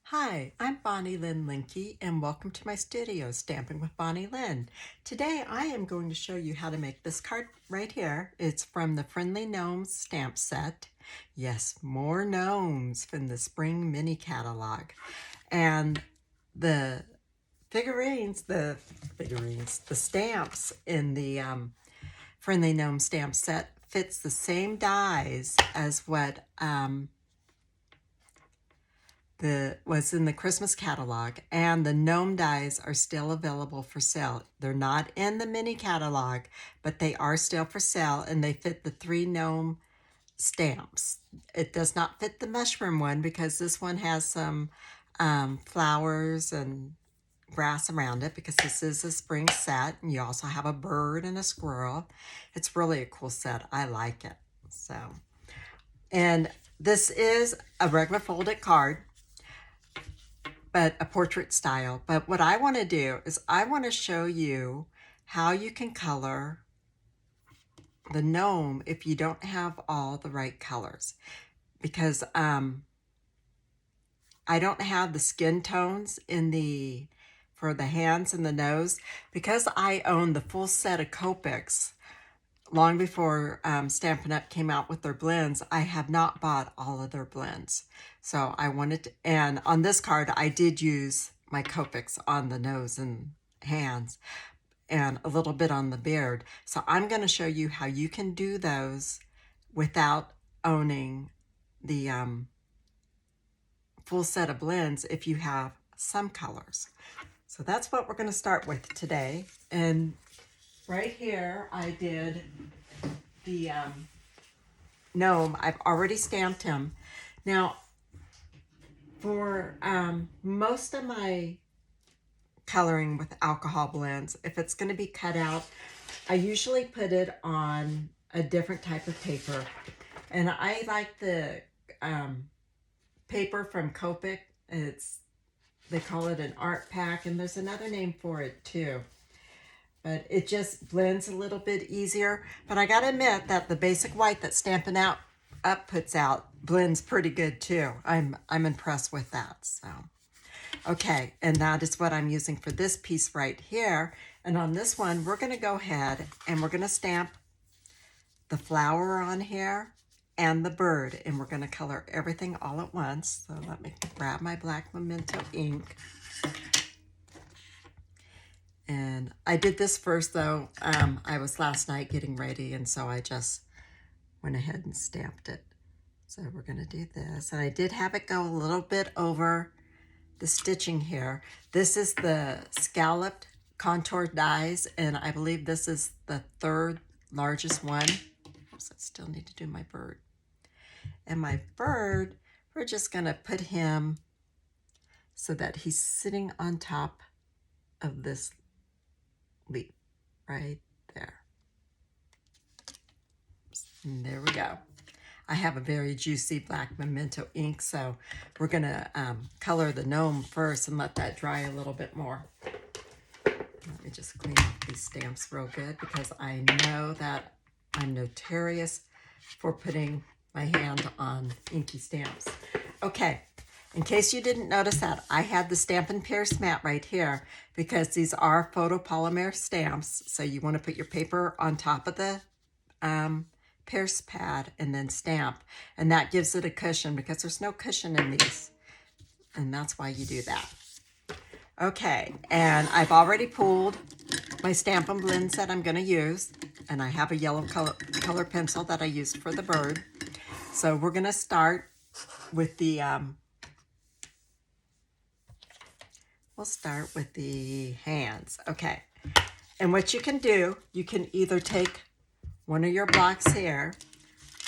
Hi, I'm Bonnie Lynn Linke and welcome to my studio, Stamping with Bonnie Lynn. Today I am going to show you how to make this card right here. It's from the Friendly Gnomes stamp set. Yes, more gnomes from the spring mini catalog. And the the stamps in the Friendly Gnome stamp set fits the same dies as what was in the Christmas catalog, and the gnome dies are still available for sale. They're not in the mini catalog, but they are still for sale, and they fit the 3 gnome stamps. It does not fit the mushroom one because this one has some flowers and grass around it, because this is a spring set, and you also have a bird and a squirrel. It's really a cool set. I like it. And this is a regular folded card, but a portrait style. But what I want to do is I want to show you how you can color the gnome if you don't have all the right colors, because I don't have the skin tones for the hands and the nose, because I own the full set of Copics long before Stampin' Up! Came out with their blends. I have not bought all of their blends. So I wanted to, and on this card, I did use my Copics on the nose and hands and a little bit on the beard. So I'm going to show you how you can do those without owning the full set of blends if you have some colors. So that's what we're going to start with today. And right here, I did the gnome. I've already stamped him. Now, for most of my coloring with alcohol blends, if it's going to be cut out, I usually put it on a different type of paper. And I like the paper from Copic. They call it an art pack, and there's another name for it too. But it just blends a little bit easier. But I gotta admit that the basic white that Stampin' Up puts out blends pretty good too. I'm impressed with that. So, okay, and that is what I'm using for this piece right here. And on this one, we're gonna go ahead and we're gonna stamp the flower on here and the bird, and we're gonna color everything all at once. So let me grab my black Memento ink. And I did this first though. I was last night getting ready, and so I just went ahead and stamped it. So we're gonna do this. And I did have it go a little bit over the stitching here. This is the scalloped contour dies, and I believe this is the 3rd largest one. So I still need to do my bird. And my bird, we're just gonna put him so that he's sitting on top of this leaf right there. And there we go. I have a very juicy black Memento ink, so we're gonna color the gnome first and let that dry a little bit more. Let me just clean up these stamps real good, because I know that I'm notorious for putting my hand on inky stamps. Okay, in case you didn't notice that, I had the Stampin' Pierce mat right here, because these are photopolymer stamps. So you want to put your paper on top of the Pierce pad and then stamp. And that gives it a cushion, because there's no cushion in these. And that's why you do that. Okay, and I've already pulled my Stampin' blends that I'm going to use. And I have a yellow color pencil that I used for the bird. So we're going to start with the, we'll start with the hands. Okay, and what you can do, you can either take one of your blocks here,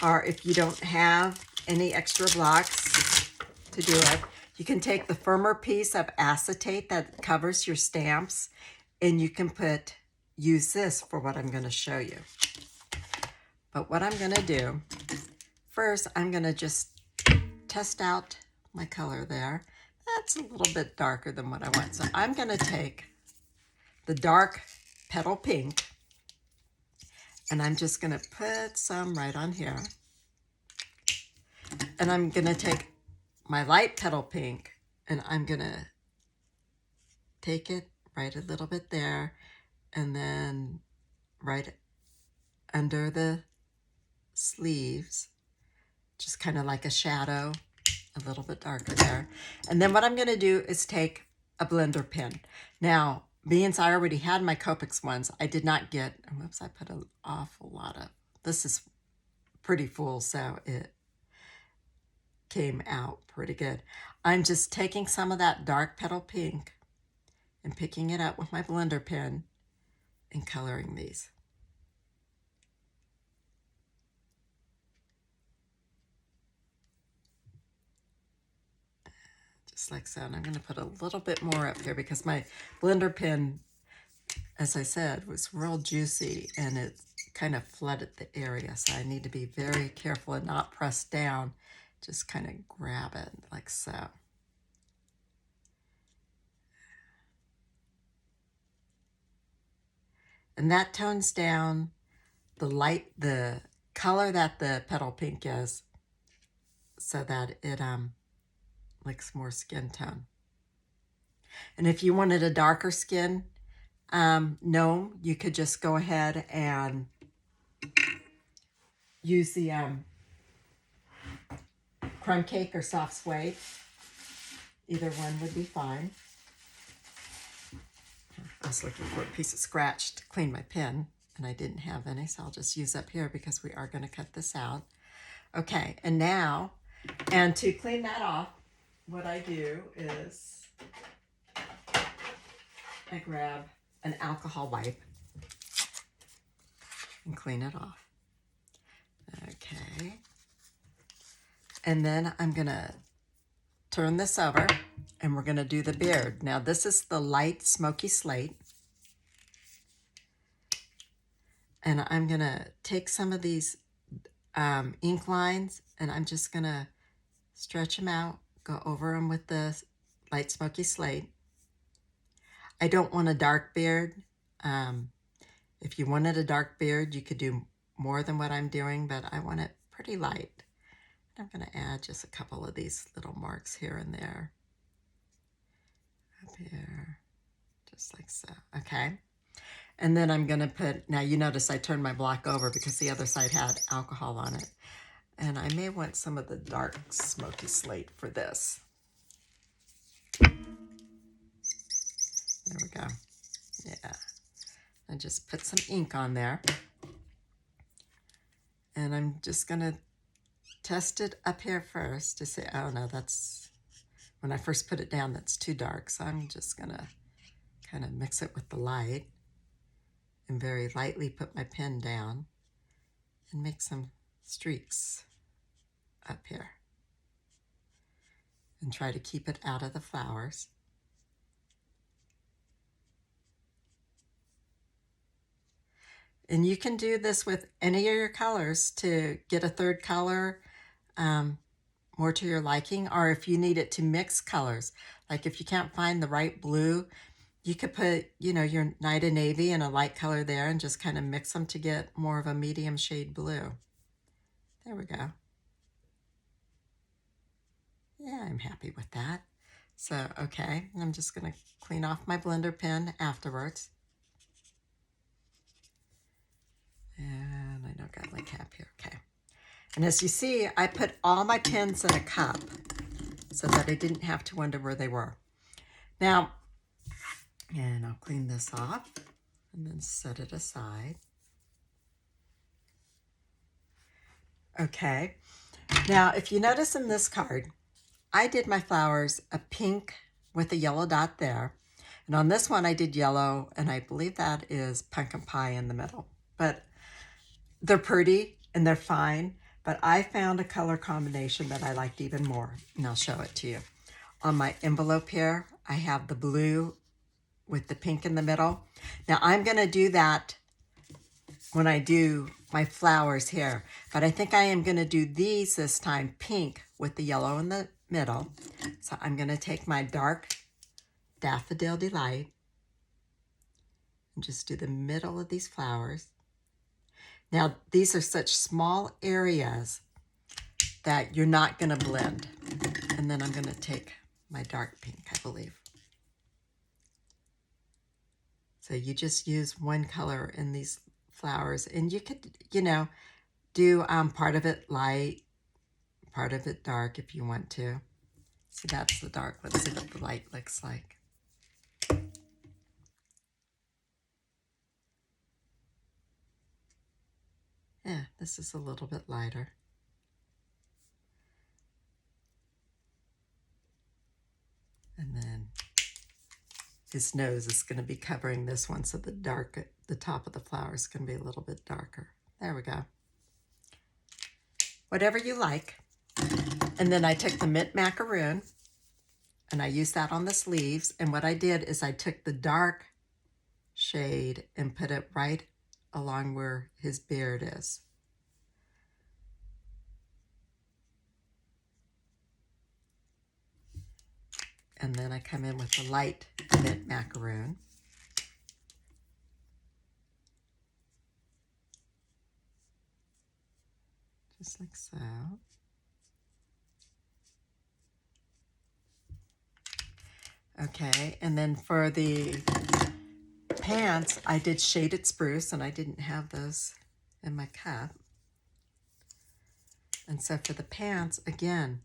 or if you don't have any extra blocks to do it, you can take the firmer piece of acetate that covers your stamps, and you can use this for what I'm going to show you. But what I'm going to do, first I'm going to just test out my color there. That's a little bit darker than what I want. So I'm going to take the dark Petal Pink, and I'm just going to put some right on here. And I'm going to take my light Petal Pink, And I'm going to take it, write a little bit there, and then right under the sleeves, just kind of like a shadow, a little bit darker there. And then what I'm going to do is take a blender pen. Now, being I already had my Copics ones, I did not get, whoops, I put an awful lot of, this is pretty full, so it came out pretty good. I'm just taking some of that dark petal pink and picking it up with my blender pen and coloring these. Just like so. And I'm going to put a little bit more up here because my blender pen, as I said, was real juicy and it kind of flooded the area. So I need to be very careful and not press down. Just kind of grab it like so. And that tones down the color that the petal pink is, so that it looks more skin tone. And if you wanted a darker skin gnome, you could just go ahead and use the crumb cake or soft suede. Either one would be fine. I was looking for a piece of scratch to clean my pen, and I didn't have any, so I'll just use up here because we are going to cut this out. Okay, and now, and to clean that off, what I do is I grab an alcohol wipe and clean it off. Okay. And then I'm going to turn this over and we're going to do the beard. Now this is the light smoky slate. And I'm going to take some of these ink lines and I'm just going to stretch them out, go over them with the light smoky slate. I don't want a dark beard. If you wanted a dark beard, you could do more than what I'm doing, but I want it pretty light. I'm going to add just a couple of these little marks here and there. Up here, just like so. Okay. And then I'm going to put, now you notice I turned my block over because the other side had alcohol on it. And I may want some of the dark smoky slate for this. There we go. Yeah. And just put some ink on there. And I'm just going to test it up here first to say, oh no, that's, when I first put it down, that's too dark. So I'm just going to kind of mix it with the light and very lightly put my pen down and make some streaks up here. And try to keep it out of the flowers. And you can do this with any of your colors to get a third color more to your liking, or if you need it to mix colors. Like if you can't find the right blue, you could put, you know, your night of navy and a light color there and just kind of mix them to get more of a medium shade blue. There we go. Yeah, I'm happy with that. So, okay, I'm just going to clean off my blender pen afterwards. And I know I got my cap here, okay. And as you see, I put all my pens in a cup so that I didn't have to wonder where they were. Now, and I'll clean this off and then set it aside. Okay, now if you notice in this card, I did my flowers a pink with a yellow dot there. And on this one I did yellow, and I believe that is pumpkin pie in the middle. But they're pretty and they're fine, but I found a color combination that I liked even more, and I'll show it to you. On my envelope here, I have the blue with the pink in the middle. Now I'm going to do that when I do my flowers here, but I think I am going to do these this time pink with the yellow in the middle. So I'm going to take my dark Daffodil Delight and just do the middle of these flowers. Now, these are such small areas that you're not going to blend. And then I'm going to take my dark pink, I believe. So you just use one color in these flowers, and you could, you know, do part of it light, part of it dark if you want to. See, that's the dark. Let's see what the light looks like. Yeah, this is a little bit lighter. And then his nose is going to be covering this one, so the top of the flower is going to be a little bit darker. There we go. Whatever you like. And then I took the mint macaroon and I used that on the sleeves. And what I did is I took the dark shade and put it right along where his beard is. And then I come in with the light mint macaroon. Just like so. Okay, and then for the pants, I did shaded spruce, and I didn't have those in my cup. And so for the pants, again,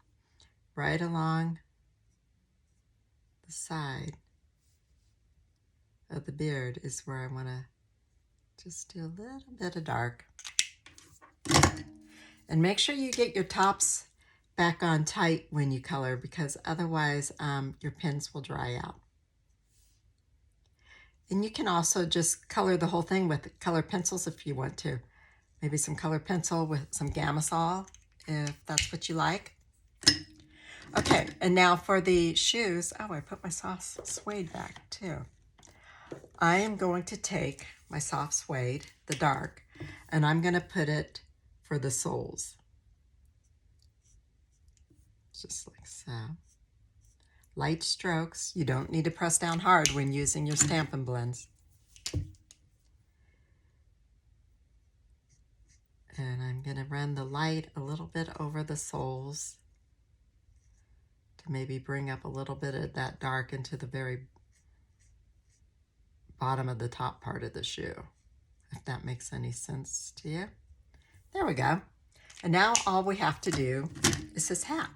right along the side of the beard is where I want to just do a little bit of dark. And make sure you get your tops back on tight when you color, because otherwise your pens will dry out. And you can also just color the whole thing with colored pencils if you want to. Maybe some colored pencil with some Gamasol, if that's what you like. Okay, and now for the shoes. Oh, I put my soft suede back too. I am going to take my soft suede, the dark, and I'm going to put it for the soles. Just like so. Light strokes. You don't need to press down hard when using your Stampin' Blends. And I'm going to run the light a little bit over the soles to maybe bring up a little bit of that dark into the very bottom of the top part of the shoe, if that makes any sense to you. There we go. And now all we have to do is his hat.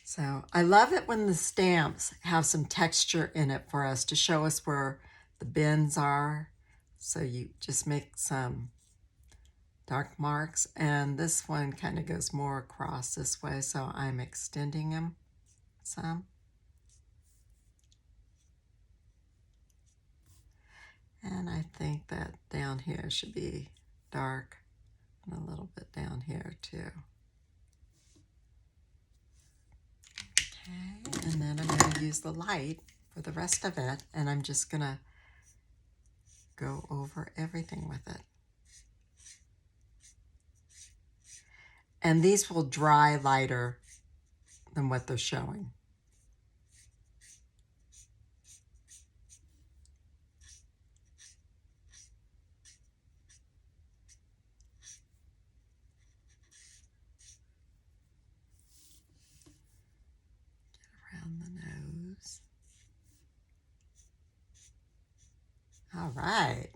So I love it when the stamps have some texture in it for us to show us where the bends are. So you just make some dark marks, and this one kind of goes more across this way, so I'm extending them some. And I think that down here should be dark, and a little bit down here too. Okay, and then I'm going to use the light for the rest of it, and I'm just going to go over everything with it. And these will dry lighter than what they're showing. Get around the nose. All right.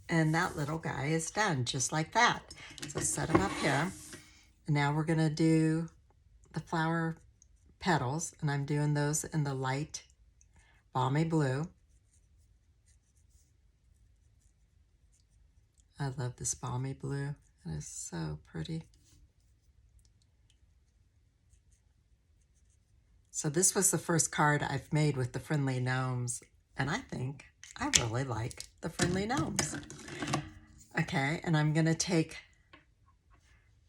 And that little guy is done, just like that. So set him up here. And now we're going to do the flower petals, and I'm doing those in the light balmy blue. I love this balmy blue. It is so pretty. So this was the first card I've made with the Friendly Gnomes, and I think I really like the Friendly Gnomes. Okay, and I'm going to take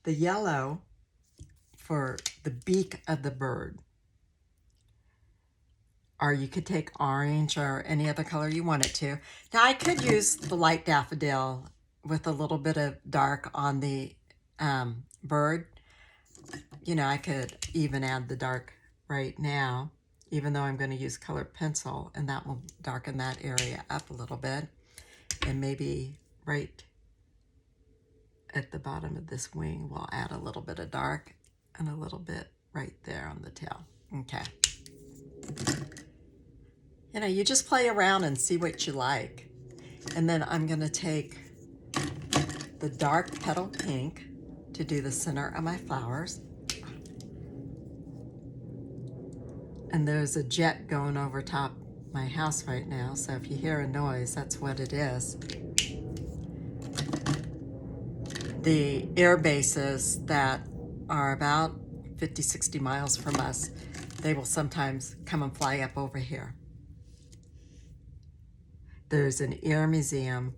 the yellow for the beak of the bird. Or you could take orange or any other color you want it to. Now I could use the light daffodil with a little bit of dark on the bird. You know, I could even add the dark right now, even though I'm going to use colored pencil, and that will darken that area up a little bit. And maybe right at the bottom of this wing, we'll add a little bit of dark and a little bit right there on the tail. Okay. You know, you just play around and see what you like. And then I'm going to take the dark petal pink to do the center of my flowers. And there's a jet going over top my house right now, so if you hear a noise, that's what it is. The air bases that are about 50, 60 miles from us, they will sometimes come and fly up over here. There's an air museum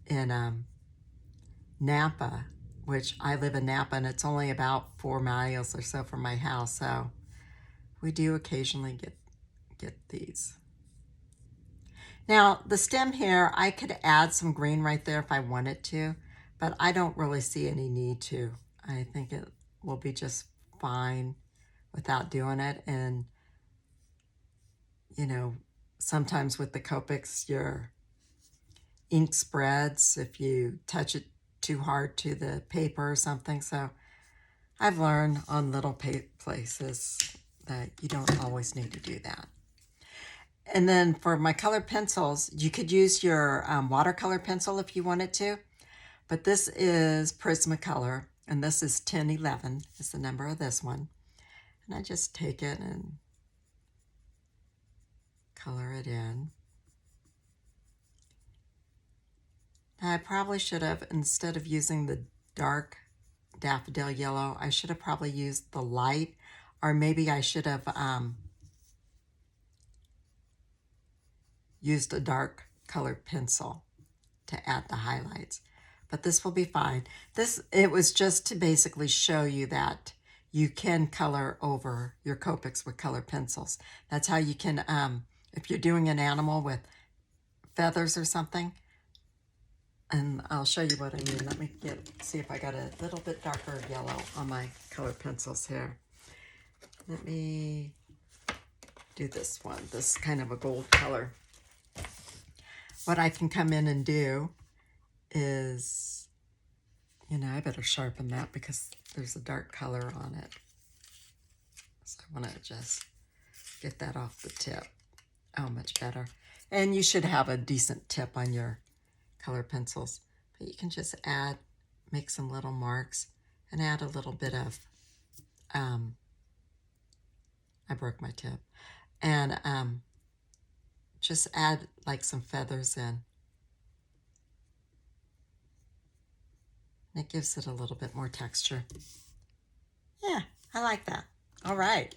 in Napa, which I live in Napa, and it's only about 4 miles or so from my house, so we do occasionally get these. Now, the stem here, I could add some green right there if I wanted to, but I don't really see any need to. I think it will be just fine without doing it. And, you know, sometimes with the Copics, your ink spreads if you touch it too hard to the paper or something. So I've learned on little places that you don't always need to do that. And then for my colored pencils, you could use your watercolor pencil if you wanted to, but this is Prismacolor, and this is 1011 is the number of this one. And I just take it and color it in. Now I probably should have, instead of using the dark daffodil yellow, I should have probably used the light, or maybe I should have used a dark colored pencil to add the highlights. But this will be fine. It was just to basically show you that you can color over your Copics with colored pencils. That's how you can, if you're doing an animal with feathers or something, and I'll show you what I mean. Let me see if I got a little bit darker yellow on my colored pencils here. Let me do this one, this kind of a gold color. What I can come in and do is, you know, I better sharpen that because there's a dark color on it. So I want to just get that off the tip. Oh, much better. And you should have a decent tip on your color pencils. But you can just make some little marks and add a little bit of, I broke my tip. And just add like some feathers in. It gives it a little bit more texture. Yeah, I like that. All right.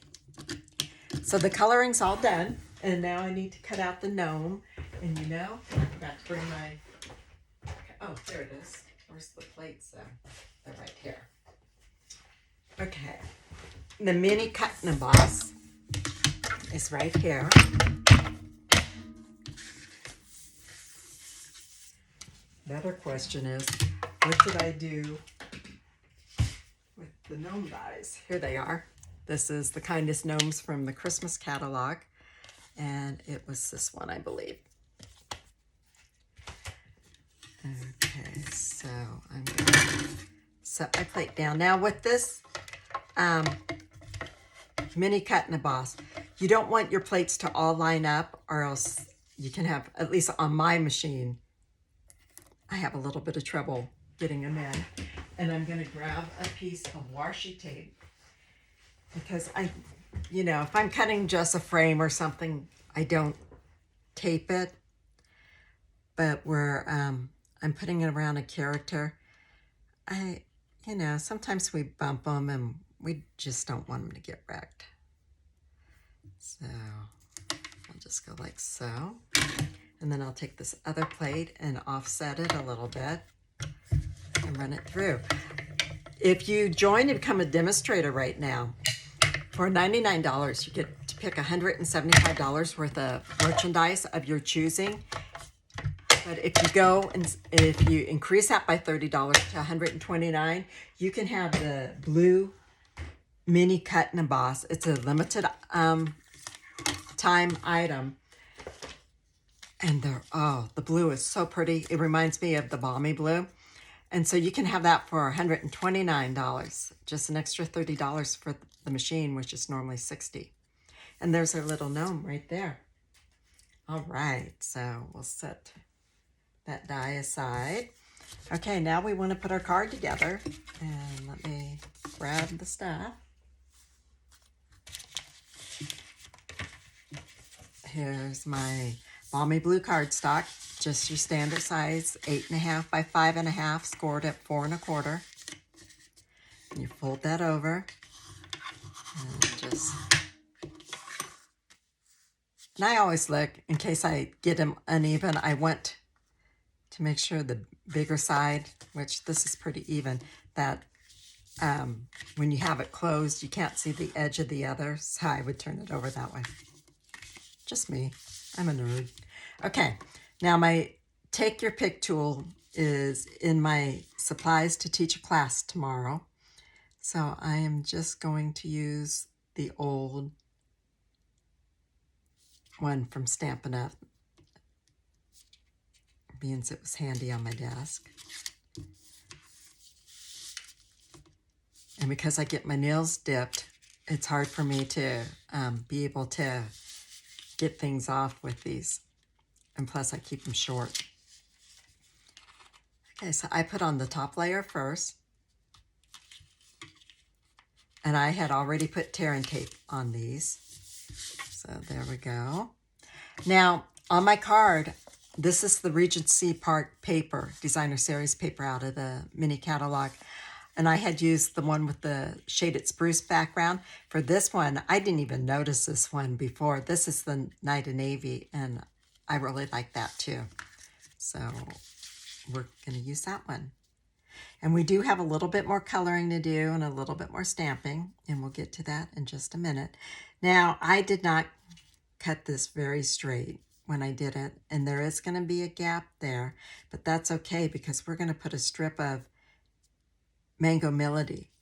So the coloring's all done. And now I need to cut out the gnome. And you know, I forgot to bring my, oh, there it is. Where's the plates there? They're right here. Okay. The mini cut and emboss is right here. Another question is, what did I do with the gnome dies? Here they are. This is the Kindest Gnomes from the Christmas catalog. And it was this one, I believe. Okay, so I'm going to set my plate down. Now with this mini cut and emboss, you don't want your plates to all line up, or else you can have, at least on my machine, I have a little bit of trouble getting them in. And I'm going to grab a piece of washi tape because you know, if I'm cutting just a frame or something, I don't tape it. But where I'm putting it around a character, you know, sometimes we bump them and we just don't want them to get wrecked. So I'll just go like so. And then I'll take this other plate and offset it a little bit and run it through. If you join and become a demonstrator right now, for $99, you get to pick $175 worth of merchandise of your choosing. But if you go and if you increase that by $30 to $129, you can have the blue mini cut and emboss. It's a limited time item. And the blue is so pretty. It reminds me of the balmy blue. And so you can have that for $129, just an extra $30 for the machine, which is normally $60. And there's our little gnome right there. All right, so we'll set that die aside. Okay, now we want to put our card together. And let me grab the stuff. Here's my balmy blue cardstock, just your standard size, 8.5 by 5.5, scored at 4 1/4. And you fold that over, and I always look, in case I get them uneven, I want to make sure the bigger side, which this is pretty even, that when you have it closed, you can't see the edge of the other, so I would turn it over that way. Just me. I'm a nerd. Okay, now my Take Your Pick tool is in my supplies to teach a class tomorrow. So I am just going to use the old one from Stampin' Up, being it was handy on my desk. And because I get my nails dipped, it's hard for me to be able to get things off with these. And plus I keep them short. Okay, so I put on the top layer first. And I had already put tearing tape on these. So there we go. Now, on my card, this is the Regency Park paper, designer series paper out of the mini catalog. And I had used the one with the shaded spruce background. For this one, I didn't even notice this one before. This is the Night of Navy, and I really like that too. So we're going to use that one. And we do have a little bit more coloring to do and a little bit more stamping, and we'll get to that in just a minute. Now, I did not cut this very straight when I did it, and there is going to be a gap there, but that's okay because we're going to put a strip of Mango Melody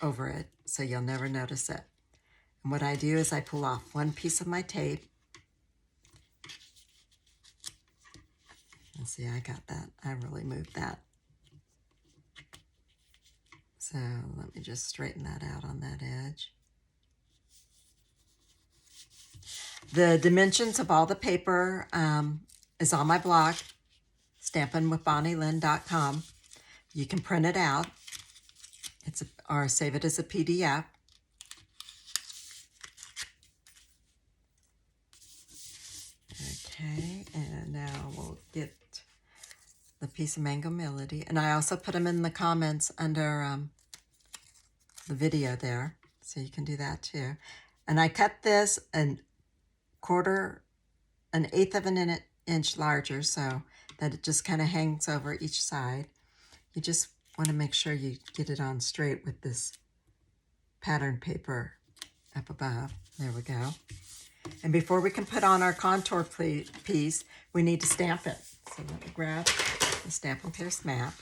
over it, so you'll never notice it. And what I do is I pull off one piece of my tape. And see, I got that. I really moved that. So let me just straighten that out on that edge. The dimensions of all the paper is on my blog, stampinwithbonnielynn.com. You can print it out. Or save it as a PDF. Okay, and now we'll get the piece of Mango Melody. And I also put them in the comments under the video there, so you can do that too. And I cut this an 1/8 of an inch larger so that it just kind of hangs over each side. You just want to make sure you get it on straight with this pattern paper up above. There we go. And before we can put on our contour piece, we need to stamp it. So let me grab the Stampin' Pierce map.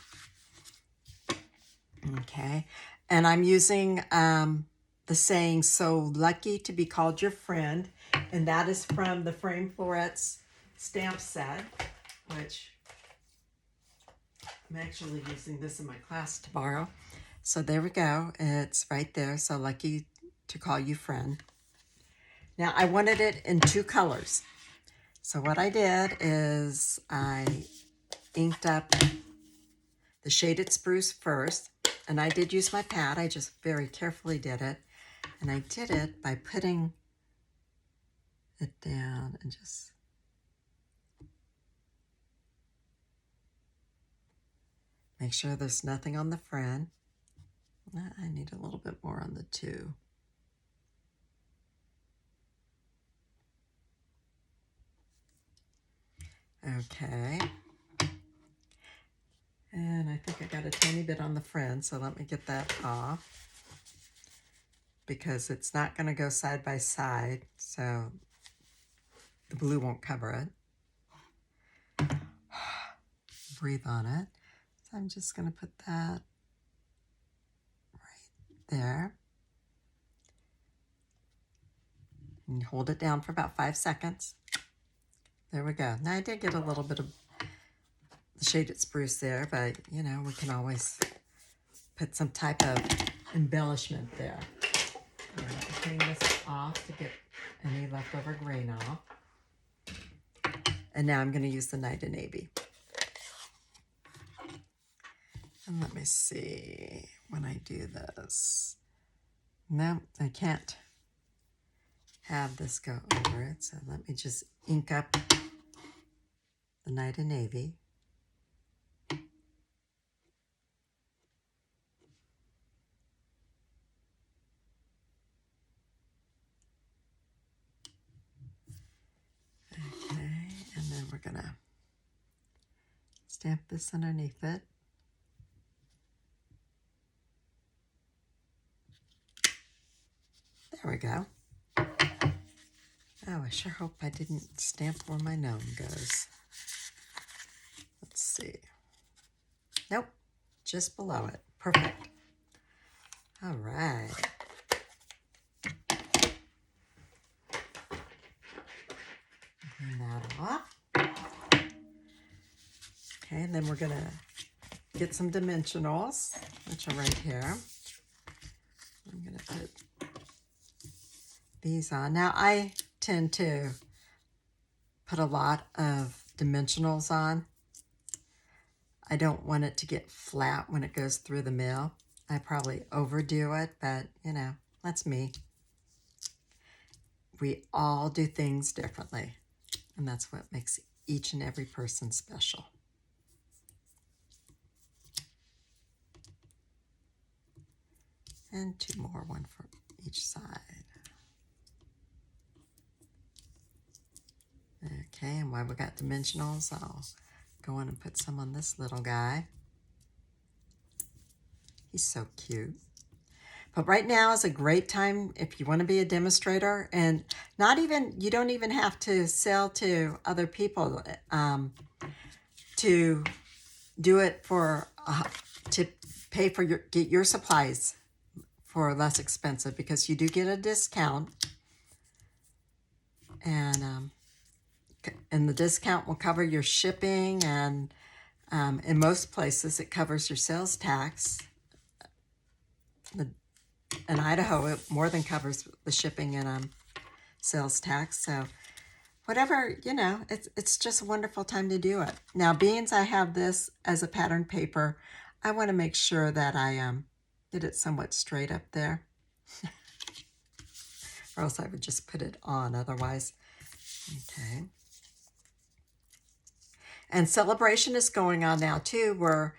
Okay. And I'm using the saying, "So lucky to be called your friend." And that is from the Frame Florets stamp set, which I'm actually using this in my class tomorrow. So there we go. It's right there. So lucky to call you friend. Now I wanted it in 2 colors. So what I did is I inked up the shaded spruce first. And I did use my pad. I just very carefully did it. And I did it by putting it down and just make sure there's nothing on the front. I need a little bit more on the 2. Okay. And I think I got a tiny bit on the front, so let me get that off. Because it's not going to go side by side, so the blue won't cover it. Breathe on it. So I'm just going to put that right there. And hold it down for about 5 seconds. There we go. Now I did get a little bit of the shaded spruce there, but you know, we can always put some type of embellishment there. I'm going to clean this off to get any leftover green off. And now I'm going to use the Night of Navy. And let me see when I do this. No, I can't have this go over it. So let me just ink up the Night of Navy. Okay, and then we're going to stamp this underneath it. There we go. Oh, I sure hope I didn't stamp where my gnome goes. Let's see. Nope, just below it. Perfect. All right. Clean that off. Okay, and then we're going to get some dimensionals, which are right here. I'm going to put these on. Now, I tend to put a lot of dimensionals on. I don't want it to get flat when it goes through the mill. I probably overdo it, but you know, that's me. We all do things differently, and that's what makes each and every person special. And two more, one for each side. Okay, and while we got dimensionals, I'll go in and put some on this little guy. He's so cute. But right now is a great time if you want to be a demonstrator, and you don't even have to sell to other people to do it for, to pay for get your supplies for less expensive, because you do get a discount, and the discount will cover your shipping, and in most places it covers your sales tax. In Idaho, it more than covers the shipping and sales tax. So whatever, you know, it's just a wonderful time to do it. Now, being I have this as a pattern paper, I want to make sure that I did it somewhat straight up there. Or else I would just put it on otherwise. Okay. And celebration is going on now too, where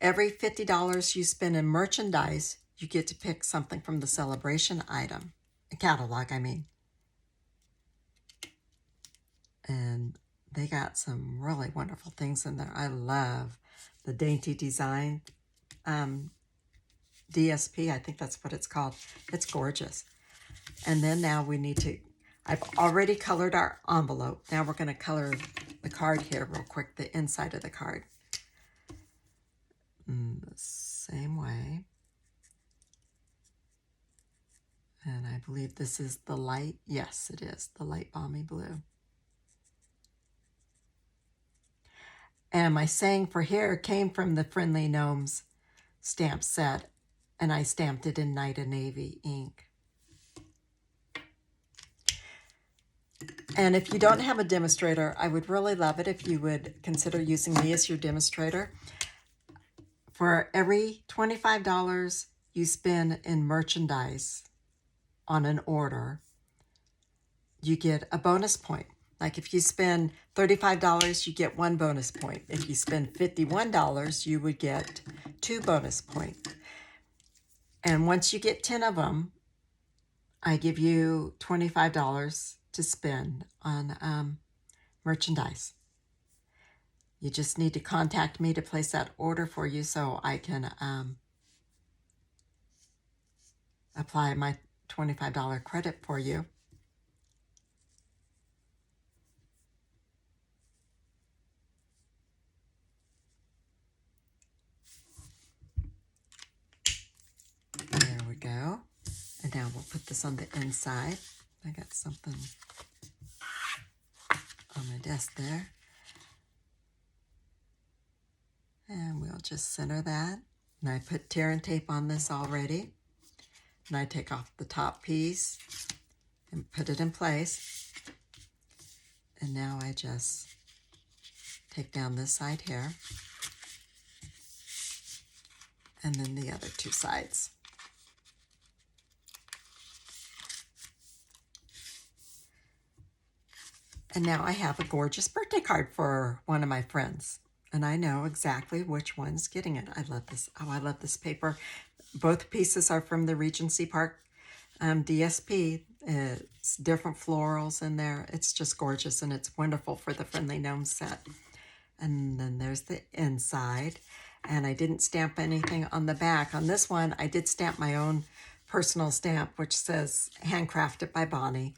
every $50 you spend in merchandise, you get to pick something from the celebration item, a catalog, I mean. And they got some really wonderful things in there. I love the Dainty Design DSP. I think that's what it's called. It's gorgeous. And then now we need to, I've already colored our envelope. Now we're going to color the card here real quick, the inside of the card. The same way. And I believe this is the light. Yes, it is the light balmy blue. And my saying for here came from the Friendly Gnomes stamp set, and I stamped it in Night of Navy ink. And if you don't have a demonstrator, I would really love it if you would consider using me as your demonstrator. For every $25 you spend in merchandise on an order, you get a bonus point. Like if you spend $35, you get 1 bonus point. If you spend $51, you would get 2 bonus points. And once you get 10 of them, I give you $25 to spend on merchandise. You just need to contact me to place that order for you so I can apply my $25 credit for you. There we go. And now we'll put this on the inside. I got something on my desk there. And we'll just center that. And I put tear and tape on this already. And I take off the top piece and put it in place. And now I just take down this side here. And then the other two sides. And now I have a gorgeous birthday card for one of my friends. And I know exactly which one's getting it. I love this. Oh, I love this paper. Both pieces are from the Regency Park DSP. It's different florals in there. It's just gorgeous, and it's wonderful for the Friendly Gnome set. And then there's the inside. And I didn't stamp anything on the back. On this one, I did stamp my own personal stamp, which says handcrafted by Bonnie.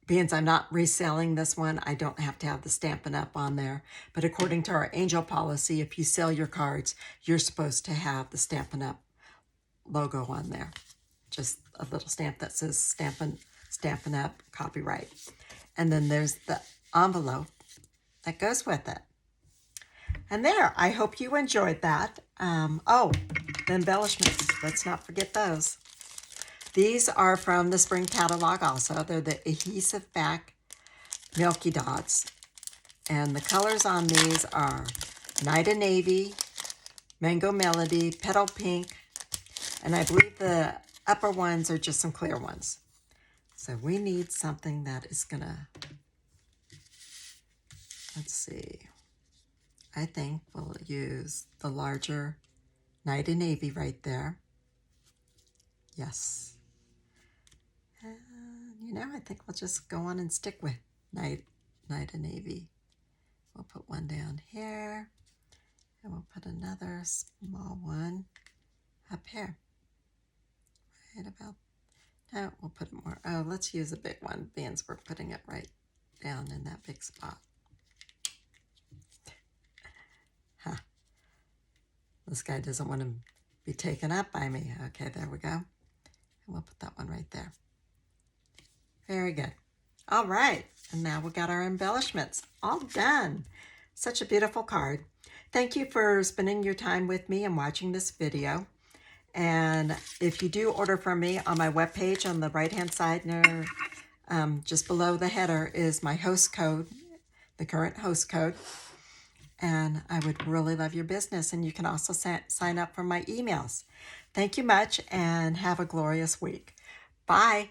Being I'm not reselling this one, I don't have to have the Stampin' Up on there. But according to our angel policy, if you sell your cards, you're supposed to have the Stampin' Up logo on there. Just a little stamp that says Stampin' Up copyright. And then there's the envelope that goes with it. And there, I hope you enjoyed that. Oh, the embellishments, let's not forget those. These are from the spring catalog also. They're the adhesive back Milky Dots. And the colors on these are Night of Navy, Mango Melody, Petal Pink, and I believe the upper ones are just some clear ones. So we need something that is gonna, let's see. I think we'll use the larger Night of Navy right there. Yes. And, you know, I think we'll just go on and stick with Night of Navy. We'll put one down here, and we'll put another small one up here. Right about, no, we'll put it more, oh, let's use a big one, being we're putting it right down in that big spot. Huh. This guy doesn't want to be taken up by me. Okay, there we go. And we'll put that one right there. Very good. All right, and now we got our embellishments all done. Such a beautiful card. Thank you for spending your time with me and watching this video. And if you do order from me, on my webpage on the right-hand side, near, just below the header, is my host code, the current host code. And I would really love your business. And you can also sign up for my emails. Thank you much, and have a glorious week. Bye.